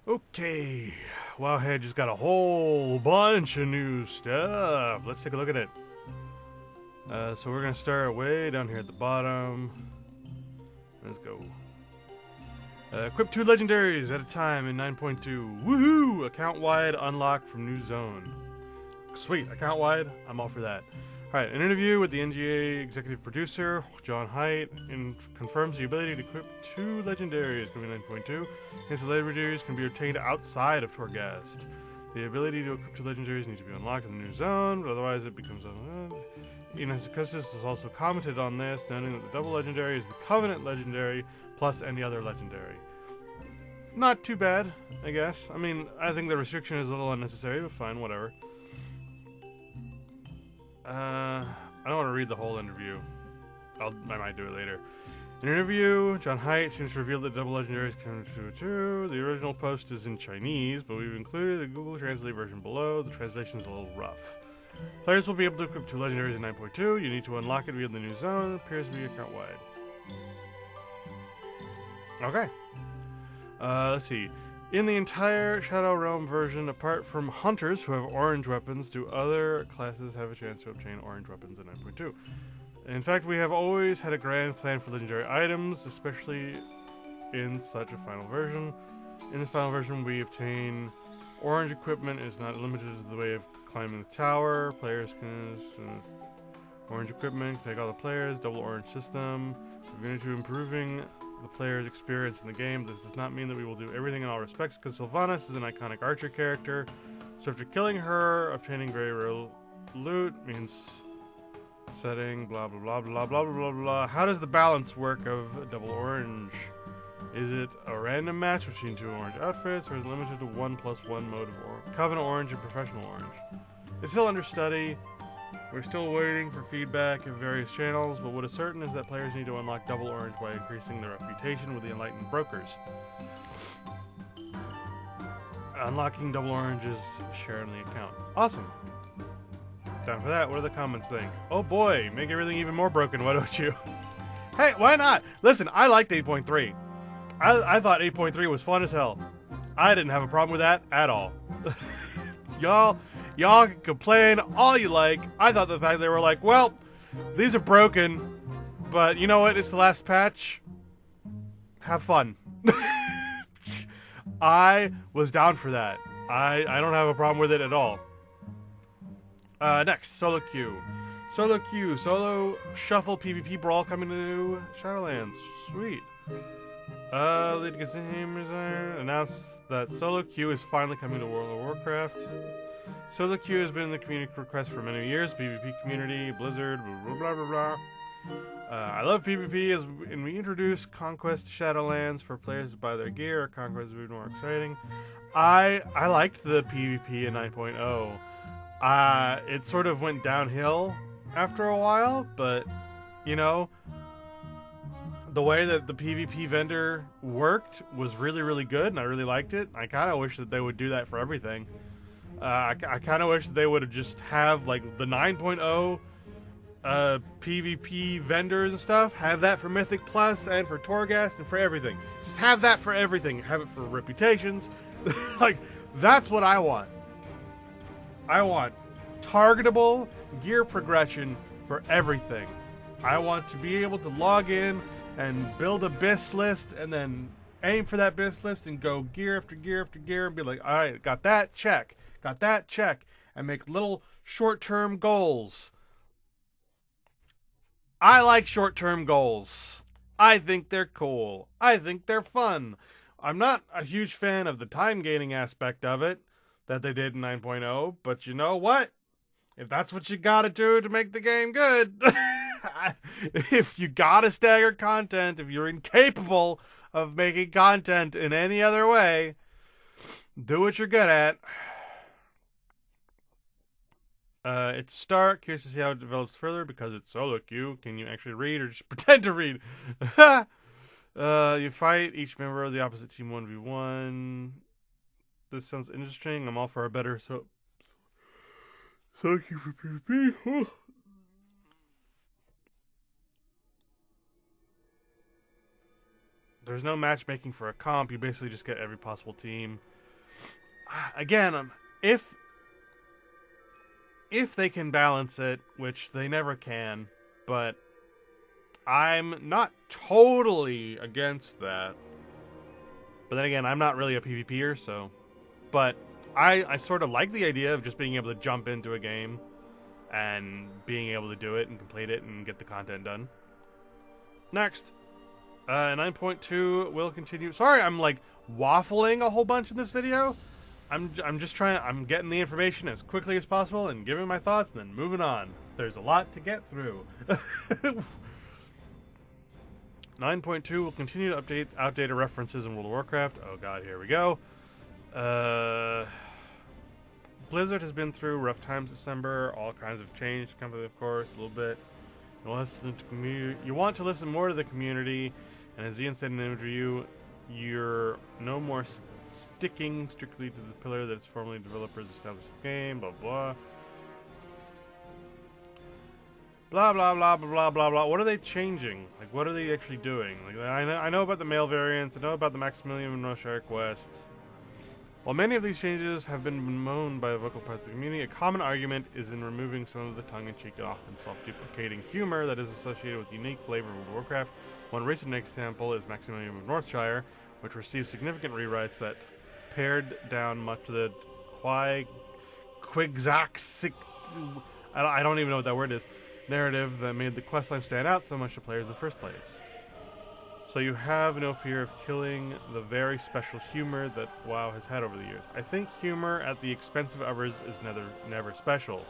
Okay, Wowhead just got a whole bunch of new stuff. Let's take a look at it. So we're gonna start way down here at the bottom. Let's go. Equip 2 legendaries at a time in 9.2. Woohoo! Account-wide unlock from new zone. Sweet, account-wide, I'm all for that. Alright, an interview with the NGA executive producer, John Haidt, confirms the ability to equip 2 legendaries, coming 9.2. Hence, the legendaries can be obtained outside of Torghast. The ability to equip 2 legendaries needs to be unlocked in the new zone, but otherwise it becomes unlocked. Ian Hesicustis has also commented on this, noting that the double legendary is the Covenant legendary plus any other legendary. Not too bad, I guess. I mean, I think the restriction is a little unnecessary, but fine, whatever. I don't want to read the whole interview. I might do it later. In an interview, John Haidt seems to reveal that double legendaries come to the original post is in Chinese, but we've included a Google Translate version below. The translation is a little rough. Players will be able to equip 2 legendaries in 9.2. You need to unlock it via the new zone. It appears to be account-wide. Okay. Let's see. In the entire Shadow Realm version, apart from hunters who have orange weapons, do other classes have a chance to obtain orange weapons in 9.2. In fact, we have always had a grand plan for legendary items, especially in such a final version. In this final version, we obtain orange equipment. Is not limited to the way of climbing the tower. Players can orange equipment, take all the players, double orange system. We're going to improving the player's experience in the game. This does not mean that we will do everything in all respects, because Sylvanas is an iconic archer character. So after killing her, obtaining very rare loot means setting blah blah blah blah blah blah blah blah. How does the balance work of double orange? Is it a random match between 2 orange outfits, or is it limited to 1+1 mode of Covenant orange and professional orange? It's still under study. We're still waiting for feedback of various channels, but what is certain is that players need to unlock double orange by increasing their reputation with the enlightened brokers. Unlocking double orange is shared on the account. Awesome. Down for that. What do the comments think? Oh boy, make everything even more broken, why don't you? Hey, why not? Listen, I liked 8.3. I thought 8.3 was fun as hell. I didn't have a problem with that at all. Y'all can complain all you like. I thought the fact they were like, well, these are broken, but you know what? It's the last patch. Have fun. I was down for that. I don't have a problem with it at all. Next, solo queue. Solo queue. Solo shuffle PvP brawl coming to Shadowlands. Sweet. Lead game designer announced that solo queue is finally coming to World of Warcraft. Solo queue has been in the community request for many years. PvP community, Blizzard, blah blah blah blah. I love PvP as when we introduce Conquest to Shadowlands for players to buy their gear. Conquest is even more exciting. I liked the PvP in 9.0. It sort of went downhill after a while, but you know, the way that the PvP vendor worked was really, really good, and I really liked it. I kind of wish that they would do that for everything. I kind of wish that they would have just have, like, the 9.0 PvP vendors and stuff. Have that for Mythic Plus and for Torghast and for everything. Just have that for everything. Have it for reputations. Like, that's what I want. I want targetable gear progression for everything. I want to be able to log in and build a BIS list and then aim for that BIS list and go gear after gear after gear and be like, all right, got that, check. Got that, check. And make little short-term goals. I like short-term goals. I think they're cool. I think they're fun. I'm not a huge fan of the time-gaining aspect of it that they did in 9.0, but you know what? If that's what you gotta do to make the game good, if you gotta stagger content, if you're incapable of making content in any other way, do what you're good at. It's start. Curious to see how it develops further because it's solo queue. Can you actually read or just pretend to read? You fight each member of the opposite team 1v1. This sounds interesting. I'm all for a better solo queue for PvP. There's no matchmaking for a comp. You basically just get every possible team. Again, if they can balance it, which they never can, but I'm not totally against that. But then again, I'm not really a PvPer, so... But I sort of like the idea of just being able to jump into a game and being able to do it and complete it and get the content done. Next. 9.2 will continue. Sorry, I'm like waffling a whole bunch in this video. I'm just I'm getting the information as quickly as possible and giving my thoughts and then moving on. There's a lot to get through. 9.2 will continue to update outdated references in World of Warcraft. Oh god, here we go. Blizzard has been through rough times this December. All kinds of change. Company, of course, a little bit. You want to listen more to the community, and as Ian said in an interview, you're no more sticking strictly to the pillar that its formerly developers established the game. Blah blah. Blah blah blah blah blah blah blah. What are they changing? Like, what are they actually doing? Like, I know about the male variants. I know about the Maximilian and Roshar quests. While many of these changes have been bemoaned by vocal parts of the community, a common argument is in removing some of the tongue-in-cheek and often self-deprecating humor that is associated with the unique flavor of World of Warcraft. One recent example is Maximilian of Northshire, which received significant rewrites that pared down much of the Quixotic, I don't even know what that word is, narrative that made the questline stand out so much to players in the first place. So you have no fear of killing the very special humor that WoW has had over the years. I think humor at the expense of others is never special.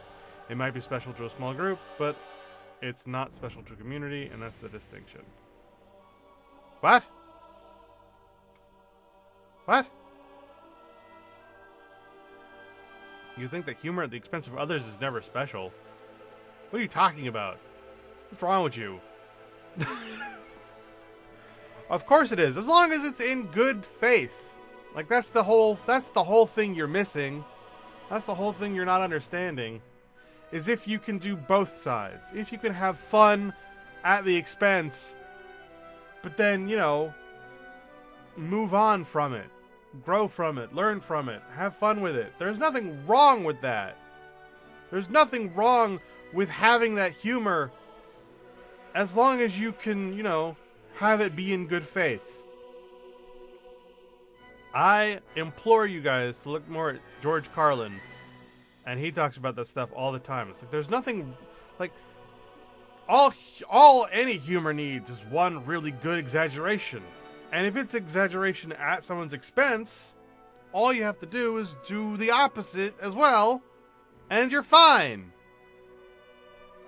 It might be special to a small group, but it's not special to a community, and that's the distinction. What? What? You think that humor at the expense of others is never special? What are you talking about? What's wrong with you? Of course it is, as long as it's in good faith. Like, that's the whole thing you're missing. That's the whole thing you're not understanding. Is if you can do both sides. If you can have fun at the expense, but then, you know, move on from it. Grow from it. Learn from it. Have fun with it. There's nothing wrong with that. There's nothing wrong with having that humor as long as you can, you know, have it be in good faith. I implore you guys to look more at George Carlin, and he talks about that stuff all the time. It's like there's nothing, like, all any humor needs is one really good exaggeration. And if it's exaggeration at someone's expense, all you have to do is do the opposite as well, and you're fine.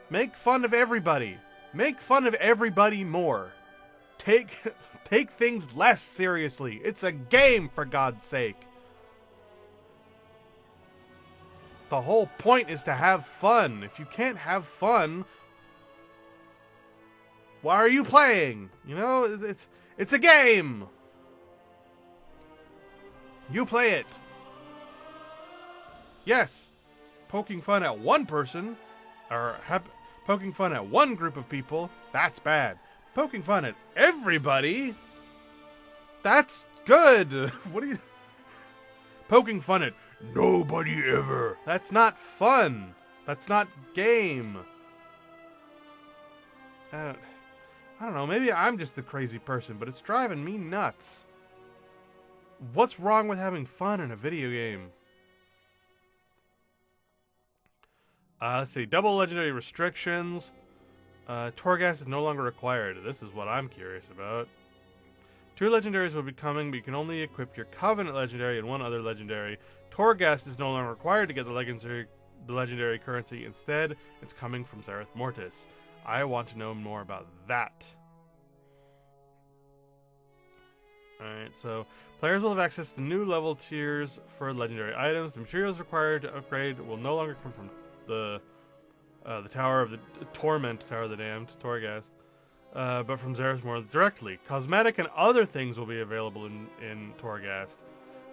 Make fun of everybody. Make fun of everybody more. Take things less seriously. It's a game, for God's sake. The whole point is to have fun. If you can't have fun, why are you playing? You know, it's a game. You play it. Yes, poking fun at one person, or poking fun at one group of people, that's bad. Poking fun at everybody, that's good. What are you... Poking fun at nobody ever. That's not fun. That's not game. I don't know, maybe I'm just the crazy person, but it's driving me nuts. What's wrong with having fun in a video game? Let's see, double legendary restrictions. Torghast is no longer required. This is what I'm curious about. 2 legendaries will be coming, but you can only equip your Covenant legendary and 1 other legendary. Torghast is no longer required to get the legendary currency. Instead, it's coming from Zereth Mortis. I want to know more about that. Alright, so players will have access to new level tiers for legendary items. The materials required to upgrade will no longer come from the Tower of the Torment, Tower of the Damned, Torghast, but from Zereth Mortis directly. Cosmetic and other things will be available in Torghast,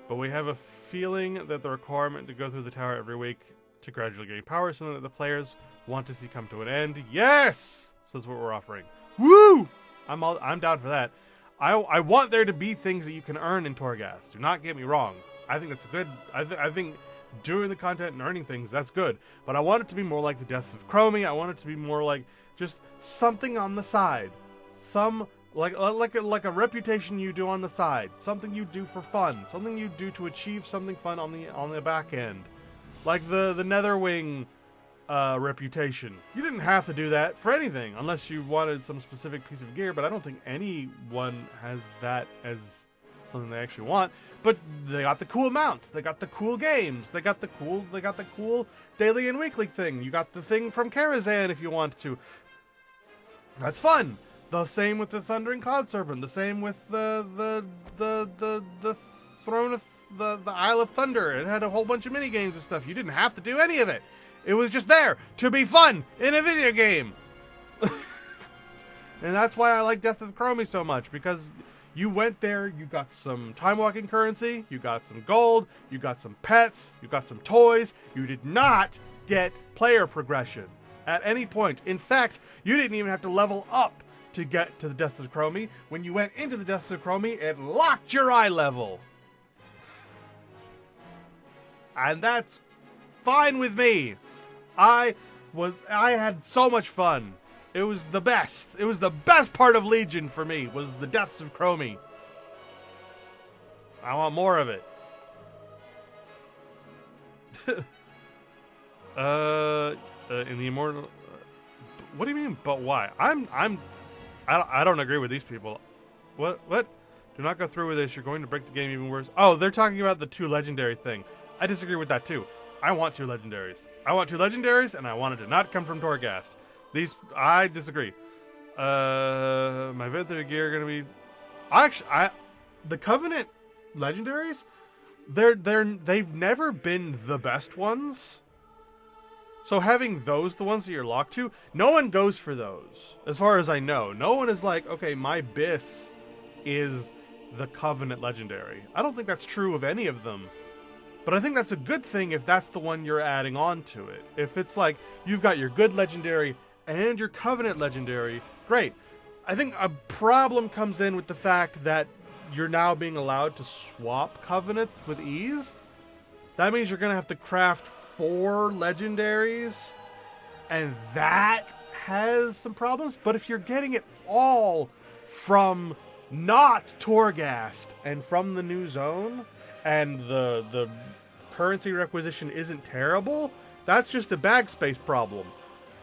but we have a feeling that the requirement to go through the tower every week to gradually gain power is something that the players want to see come to an end. Yes! So that's what we're offering. Woo! I'm down for that. I want there to be things that you can earn in Torghast. Do not get me wrong. I think that's a good. I think doing the content and earning things, that's good. But I want it to be more like the Deaths of Chromie. I want it to be more like just something on the side, some like a reputation you do on the side, something you do for fun, something you do to achieve something fun on the back end, like the Netherwing reputation. You didn't have to do that for anything unless you wanted some specific piece of gear, but I don't think anyone has that as something they actually want. But they got the cool mounts, they got the cool games, they got the cool daily and weekly thing. You got the thing from Karazhan if you want to. That's fun. The same with the Thundering Cloud Serpent, the same with the Throne of the Isle of Thunder. It had a whole bunch of mini games and stuff. You didn't have to do any of it. It was just there to be fun in a video game. And that's why I like Death of Chromie so much, because you went there, you got some time walking currency, you got some gold, you got some pets, you got some toys. You did not get player progression at any point. In fact, you didn't even have to level up to get to the Deaths of Chromie. When you went into the Deaths of Chromie, it locked your eye level. And that's fine with me. I had so much fun. It was the best. It was the best part of Legion for me, was the Deaths of Chromie. I want more of it. In the Immortal... what do you mean, but why? I don't agree with these people. What? Do not go through with this. You're going to break the game even worse. Oh, they're talking about the 2 legendary thing. I disagree with that too. I want 2 legendaries. I want 2 legendaries, and I want it to not come from Torghast. I disagree. My Venthyr gear are gonna be... the Covenant legendaries, they've never been the best ones. So having those, the ones that you're locked to, no one goes for those. As far as I know. No one is like, okay, my Biss is the Covenant legendary. I don't think that's true of any of them. But I think that's a good thing if that's the one you're adding on to it. If it's like, you've got your good legendary and your Covenant legendary, great. I think a problem comes in with the fact that you're now being allowed to swap Covenants with ease. That means you're going to have to craft 4 legendaries, and that has some problems. But if you're getting it all from not Torghast and from the new zone, and the currency requisition isn't terrible, that's just a bag space problem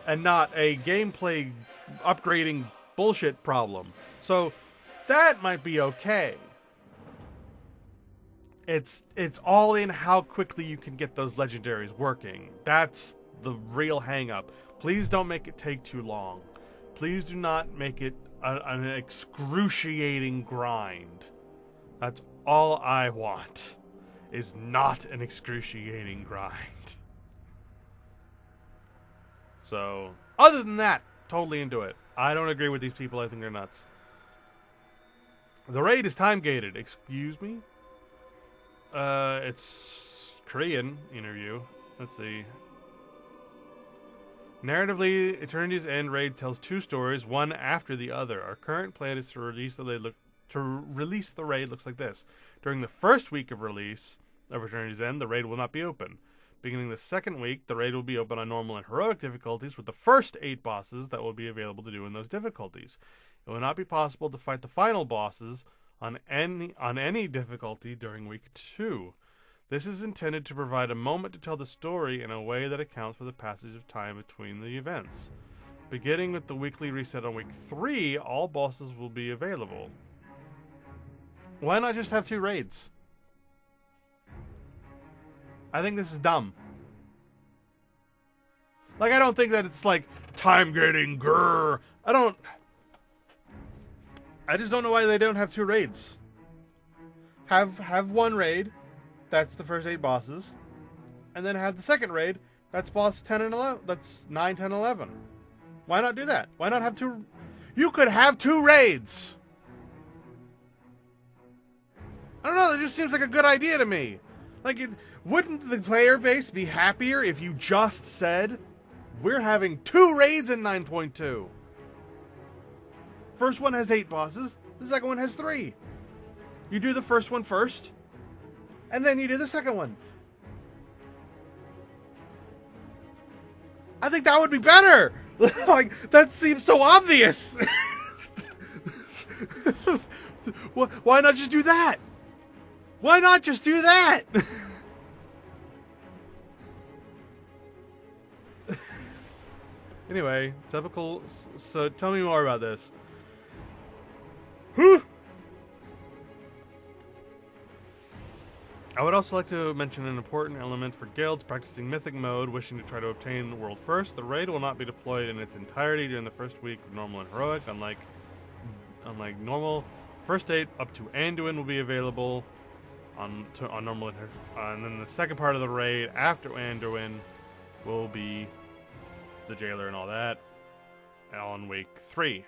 and not a gameplay upgrading bullshit problem. So that might be okay. It's all in how quickly you can get those legendaries working. That's the real hang up. Please don't make it take too long. Please do not make it an excruciating grind. That's all I want, is not an excruciating grind. So, other than that, totally into it. I don't agree with these people. I think they're nuts. The raid is time-gated. Excuse me? It's Korean interview. Let's see. Narratively, Eternity's End raid tells 2 stories, one after the other. Our current plan is to release the raid looks like this. During the first week of release of Eternity's End, the raid will not be open. Beginning the second week, the raid will be open on normal and heroic difficulties, with the first 8 bosses that will be available to do in those difficulties. It will not be possible to fight the final bosses on any difficulty during week 2. This is intended to provide a moment to tell the story in a way that accounts for the passage of time between the events. Beginning with the weekly reset on week 3, all bosses will be available. Why not just have 2 raids? I think this is dumb. Like, I don't think that it's like time gating grrr. I just don't know why they don't have 2 raids. Have 1 raid, that's the first 8 bosses, and then have the second raid, that's boss 10 and 11. That's 9, 10, 11. Why not do that? Why not have 2? You could have 2 raids. I don't know, that just seems like a good idea to me. Like, wouldn't the player base be happier if you just said, we're having 2 raids in 9.2? First one has 8 bosses, The second one has 3. You do the first one first, and then you do the second one. I think that would be better. Like, that seems so obvious. Why not just do that? Why not just do that? Anyway, typical. So tell me more about this. Whew. I would also like to mention an important element for guilds practicing Mythic mode, wishing to try to obtain the world first. The raid will not be deployed in its entirety during the first week of normal and heroic. Unlike normal, first date up to Anduin will be available on normal and then the second part of the raid after Anduin will be the jailer and all that on week 3.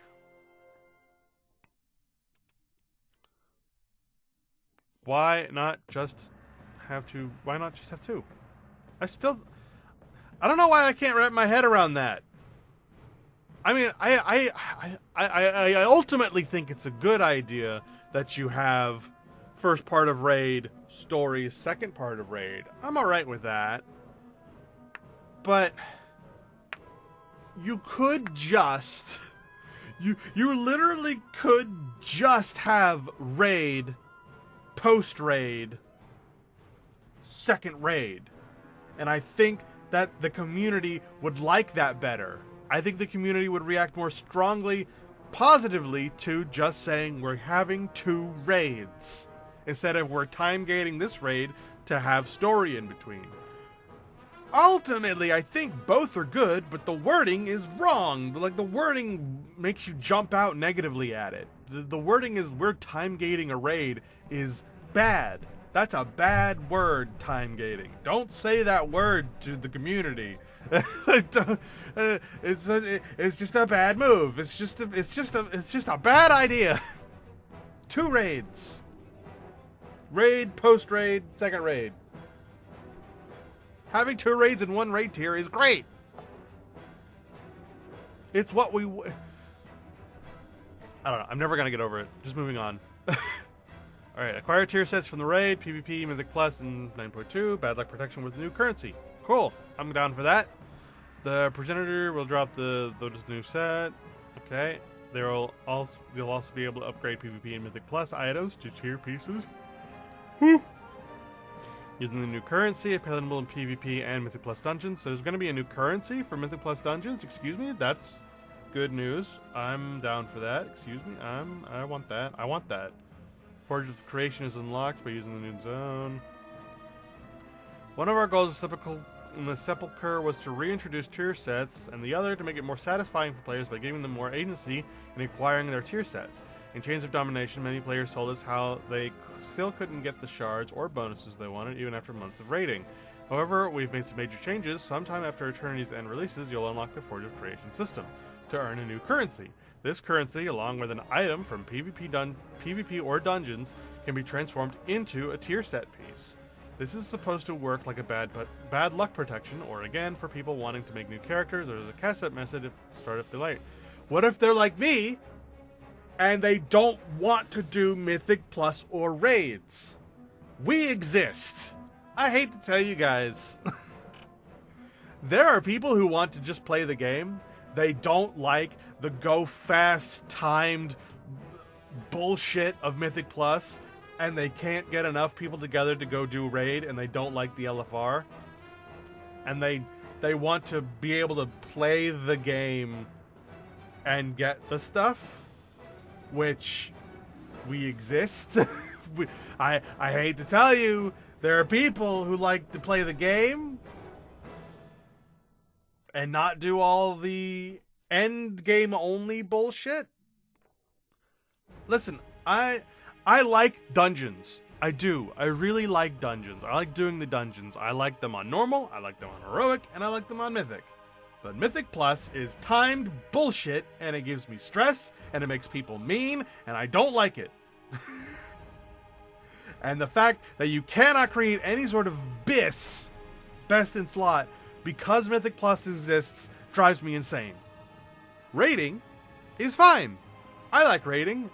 Why not just have 2? Why not just have 2? I don't know why I can't wrap my head around that. I mean, I ultimately think it's a good idea that you have first part of raid story, second part of raid. I'm alright with that. But you could just you literally could just have raid, post raid, second raid. And I think that the community would like that better. I think the community would react more strongly, positively to just saying we're having 2 raids instead of we're time gating this raid to have story in between. Ultimately, I think both are good, but the wording is wrong. Like, the wording makes you jump out negatively at it. The wording is we're time gating a raid is bad. That's a bad word, time gating. Don't say that word to the community. It's just a bad move. It's just a bad idea. 2 raids. Raid, post raid, second raid. Having 2 raids in 1 raid tier is great. It's what we. I don't know. I'm never gonna get over it. Just moving on. Alright, acquire tier sets from the raid, PvP, Mythic Plus, and 9.2, bad luck protection with the new currency. Cool, I'm down for that. The progenitor will drop the new set. Okay, you'll also be able to upgrade PvP and Mythic Plus items to tier pieces. Whew. Using the new currency, available in PvP and Mythic Plus dungeons. So there's going to be a new currency for Mythic Plus dungeons. Excuse me, that's good news. I'm down for that. Excuse me, I want that. I want that. Forge of Creation is unlocked by using the new zone. One of our goals in the Sepulchre was to reintroduce tier sets, and the other to make it more satisfying for players by giving them more agency in acquiring their tier sets. In Chains of Domination, many players told us how they still couldn't get the shards or bonuses they wanted even after months of raiding. However, we've made some major changes. Sometime after Eternity's End releases, you'll unlock the Forge of Creation system to earn a new currency. This currency, along with an item from PvP or dungeons, can be transformed into a tier set piece. This is supposed to work like a bad luck protection, or again, for people wanting to make new characters, or as a cast set method to start if they like. What if they're like me, and they don't want to do Mythic Plus or raids? We exist. I hate to tell you guys. There are people who want to just play the game. They don't like the go fast timed bullshit of Mythic Plus, and they can't get enough people together to go do raid, and they don't like the LFR. And they want to be able to play the game and get the stuff, which we exist. I hate to tell you, there are people who like to play the game and not do all the end game only bullshit. Listen, I like dungeons. I do. I really like dungeons. I like doing the dungeons. I like them on normal, I like them on heroic, and I like them on mythic. But Mythic Plus is timed bullshit, and it gives me stress, and it makes people mean, and I don't like it. And the fact that you cannot create any sort of best in slot because Mythic Plus exists drives me insane. Raiding is fine. I like raiding,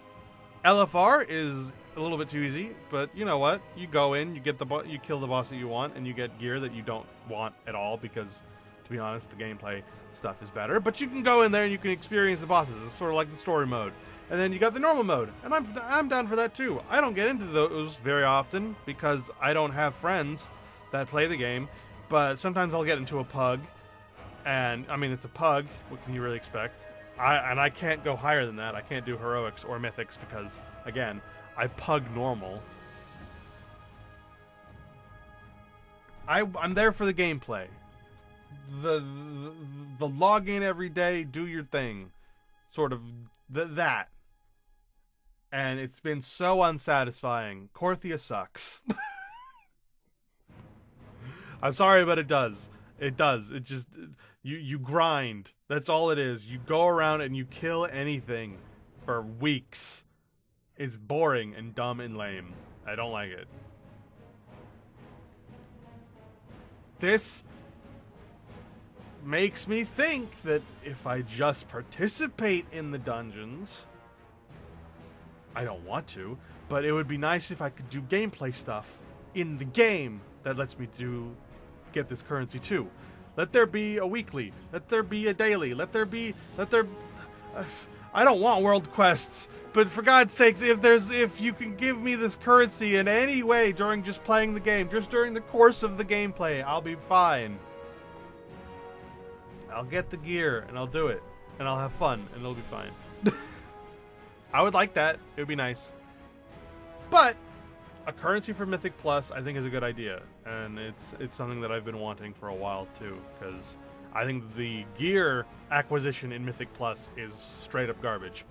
LFR is a little bit too easy, but you know what? You go in, you get you kill the boss that you want, and you get gear that you don't want at all because, to be honest, the gameplay stuff is better. But you can go in there and you can experience the bosses. It's sort of like the story mode. And then you got the normal mode, and I'm down for that too. I don't get into those very often because I don't have friends that play the game, but sometimes I'll get into a pug, and I mean, it's a pug. What can you really expect? I can't go higher than that. I can't do heroics or mythics because, again, I pug normal. I'm there for the gameplay. The log in every day, do your thing, sort of that. And it's been so unsatisfying. Korthia sucks. I'm sorry, but it does. It does. It just... You grind. That's all it is. You go around and you kill anything for weeks. It's boring and dumb and lame. I don't like it. This makes me think that if I just participate in the dungeons... I don't want to, but it would be nice if I could do gameplay stuff in the game that lets me get this currency too. Let there be a weekly. Let there be a daily. I don't want world quests, but for God's sakes, if you can give me this currency in any way during just playing the game, just during the course of the gameplay, I'll be fine. I'll get the gear and I'll do it, and I'll have fun and it'll be fine. I would like that. It would be nice. But a currency for Mythic Plus, I think, is a good idea, and it's something that I've been wanting for a while too, because I think the gear acquisition in Mythic Plus is straight up garbage,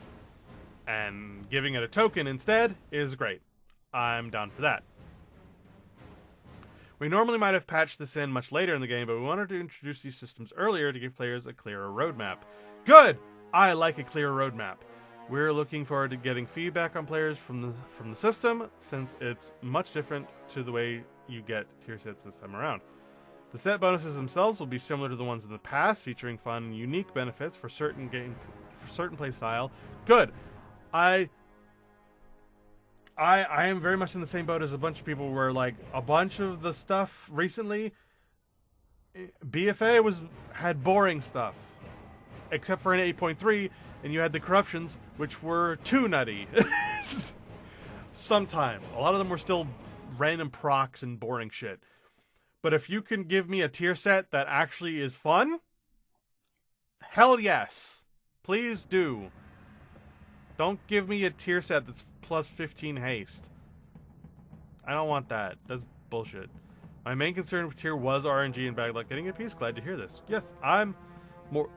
and giving it a token instead is great. I'm down for that. We normally might have patched this in much later in the game, but we wanted to introduce these systems earlier to give players a clearer roadmap. Good! I like a clear roadmap. We're looking forward to getting feedback on players from the system, since it's much different to the way you get tier sets this time around. The set bonuses themselves will be similar to the ones in the past, featuring fun and unique benefits for certain play style. Good. I am very much in the same boat as a bunch of people where, like, a bunch of the stuff recently, BFA had boring stuff, except for an 8.3. And you had the corruptions, which were too nutty. Sometimes. A lot of them were still random procs and boring shit. But if you can give me a tier set that actually is fun, hell yes. Please do. Don't give me a tier set that's plus 15 haste. I don't want that. That's bullshit. My main concern with tier was RNG and bad luck getting a piece. Glad to hear this. Yes, I'm more...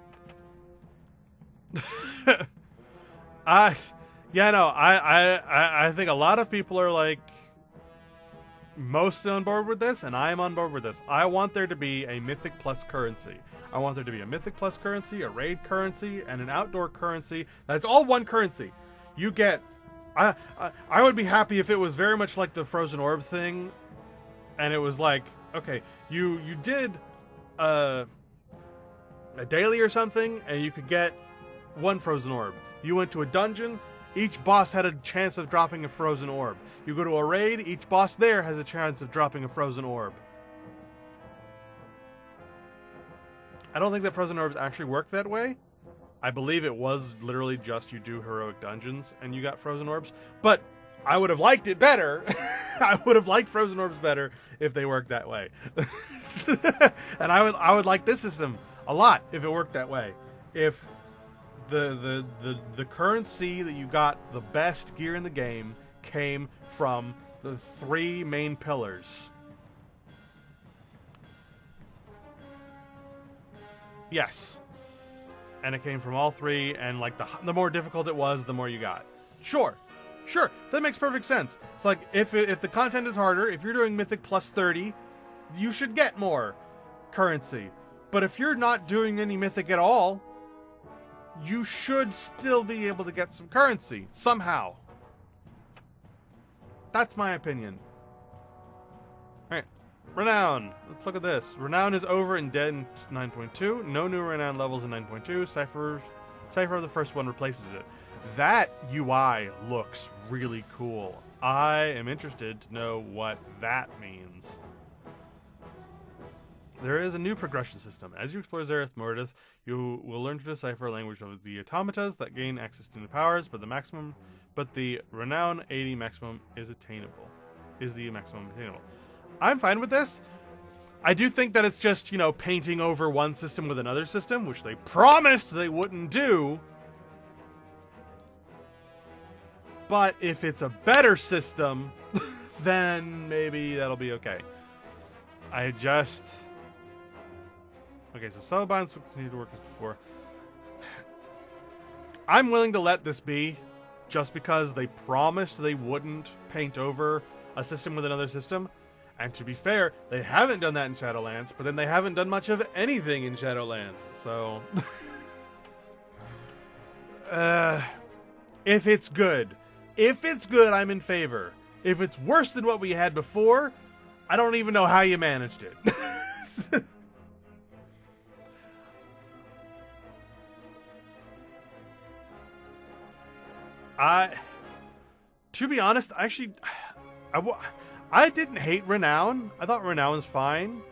I think a lot of people are like mostly on board with this, and I am on board with this. I want there to be a Mythic Plus currency. I want there to be a Mythic Plus currency, a raid currency, and an outdoor currency. That's all one currency. You get... I would be happy if it was very much like the Frozen Orb thing, and it was like, okay, you did a daily or something, and you could get one Frozen Orb. You went to a dungeon, each boss had a chance of dropping a Frozen Orb. You go to a raid, each boss there has a chance of dropping a Frozen Orb. I don't think that Frozen Orbs actually work that way. I believe it was literally just you do heroic dungeons and you got Frozen Orbs, but I would have liked it better. I would have liked Frozen Orbs better if they worked that way. And I would like this system a lot if it worked that way. If the currency that you got the best gear in the game came from the three main pillars. Yes. And it came from all three, and like the more difficult it was, the more you got. Sure, that makes perfect sense. It's like if the content is harder, if you're doing Mythic plus 30, you should get more currency. But if you're not doing any Mythic at all, you should still be able to get some currency somehow. That's my opinion. Alright, Renown. Let's look at this. Renown is over and dead in 9.2. No new Renown levels in 9.2. Cypher of the first one replaces it. That UI looks really cool. I am interested to know what that means. There is a new progression system. As you explore Zareth Mortis, you will learn to decipher a language of the automatas that gain access to new powers, but the renown 80 maximum is attainable. Is the maximum attainable. I'm fine with this. I do think that it's just, you know, painting over one system with another system, which they promised they wouldn't do. But if it's a better system, then maybe that'll be okay. Okay, so Cellbinds will continue to work as before. I'm willing to let this be, just because they promised they wouldn't paint over a system with another system. And to be fair, they haven't done that in Shadowlands, but then they haven't done much of anything in Shadowlands, so... if it's good, I'm in favor. If it's worse than what we had before, I don't even know how you managed it. To be honest, actually, I didn't hate Renown. I thought Renown's fine.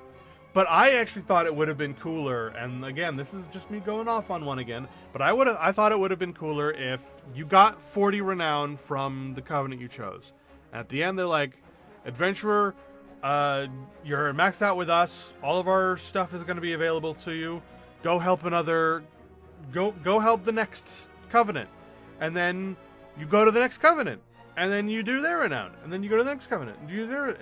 But I actually thought it would have been cooler, and again, this is just me going off on one again, but I thought it would have been cooler if you got 40 Renown from the Covenant you chose. And at the end, they're like, Adventurer, you're maxed out with us. All of our stuff is going to be available to you. Go help go help the next Covenant. And then you go to the next Covenant. And then you do their renown. And then you go to the next Covenant. And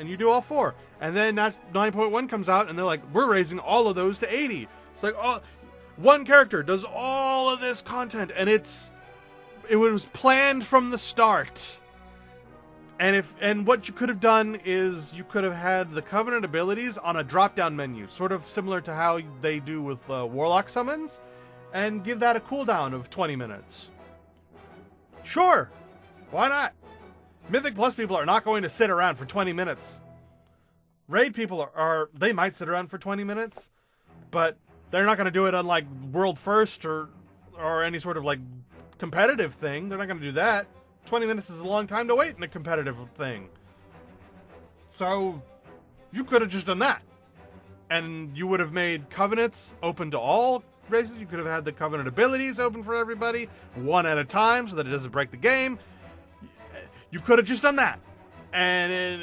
you do all 4. And then 9.1 comes out, and they're like, we're raising all of those to 80. It's like, oh, one character does all of this content. And it was planned from the start. And what you could have done is you could have had the Covenant abilities on a drop-down menu. Sort of similar to how they do with Warlock summons. And give that a cooldown of 20 minutes. Sure. Why not? Mythic Plus people are not going to sit around for 20 minutes. Raid people they might sit around for 20 minutes, but they're not going to do it on like World First or any sort of like competitive thing. They're not going to do that. 20 minutes is a long time to wait in a competitive thing. So you could have just done that. And you would have made Covenants open to all races. You could have had the Covenant abilities open for everybody, one at a time, so that it doesn't break the game. You could have just done that, and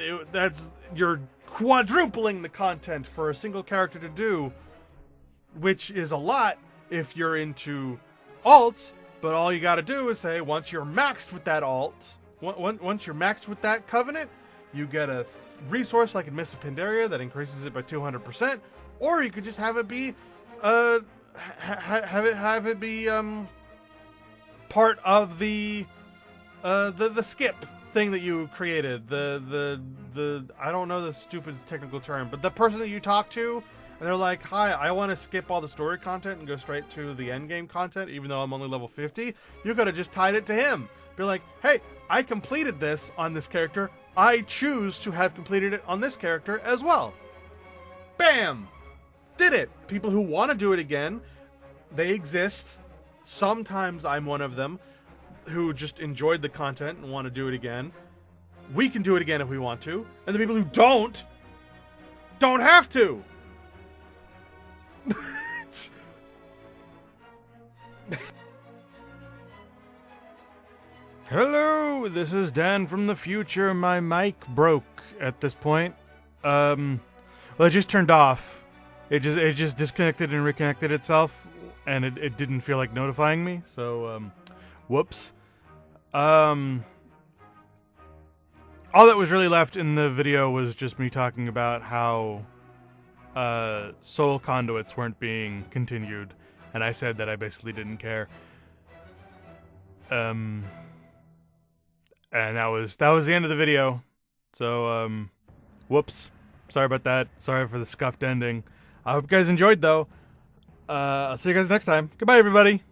you're quadrupling the content for a single character to do, which is a lot if you're into alts. But all you got to do is say, once you're maxed with that alt, once you're maxed with that Covenant, you get a resource like in Mist of Pandaria that increases it by 200%, or you could just have it be have it be part of the skip thing that you created, the I don't know the stupid technical term, but the person that you talk to, and they're like, hi, I want to skip all the story content and go straight to the end game content, even though I'm only level 50. You could have just tied it to him. Be like, hey, I completed this on this character. I choose to have completed it on this character as well. Bam! Did it. People who want to do it again, they exist. Sometimes I'm one of them who just enjoyed the content and want to do it again. We can do it again if we want to. And the people who don't have to. Hello, this is Dan from the future. My mic broke at this point. Well, it just turned off. It just disconnected and reconnected itself, and it didn't feel like notifying me, so, whoops. All that was really left in the video was just me talking about how soul conduits weren't being continued, and I said that I basically didn't care. And that was the end of the video. So, whoops. Sorry about that. Sorry for the scuffed ending. I hope you guys enjoyed, though. I'll see you guys next time. Goodbye, everybody.